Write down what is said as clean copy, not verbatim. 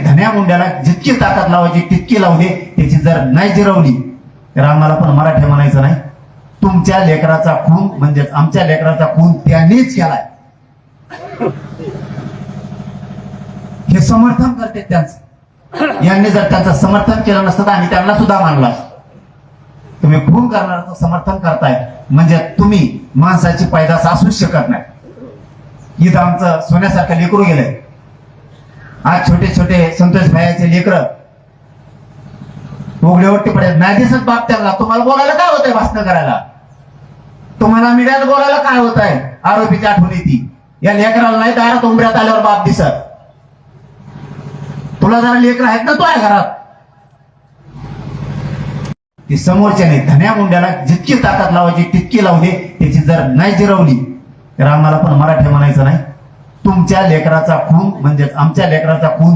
धन्या मुंड्याला जितकी ताकद लावायची तितकी लावली, त्याची जर नाही जिरवली तर आम्हाला पण मराठी म्हणायचं नाही. तुमच्या लेकराचा खून म्हणजे आमच्या लेकराचा खून त्यांनीच केलाय हे समर्थन करते त्यांचं. यांनी जर त्यांचं समर्थन केलं नसतं तर आम्ही त्यांना सुद्धा मानला असतो. तुम्ही खून करणाऱ्याचं समर्थन करताय म्हणजे तुम्ही माणसाची पैदास असूच शकत नाही. इथं आमचं सोन्यासारखं लेकरू गेलंय. आज छोटे छोटे संतोष भाईचे लेकर उघडेवट्टी पडेल नाही दिसत बाप त्यांना. तुम्हाला बोलायला काय होतंय? भाषण करायला तुम्हाला मीडियात बोलायला काय होत आहे? आरोपीची आठवण येते. या लेकराला नाही दारात उंबऱ्यात आल्यावर बाप दिसत. तुला जरा लेकर आहेत ना, तो आहे घरात. ती समोरच्याने धन्या मुंड्याला जितकी ताकद लावायची तितकी लावली, त्याची जर नाही जिरवली तर आम्हाला पण मराठी म्हणायचं नाही. तुमच्या लेकराचा खून म्हणजे आमच्या लेकराचा खून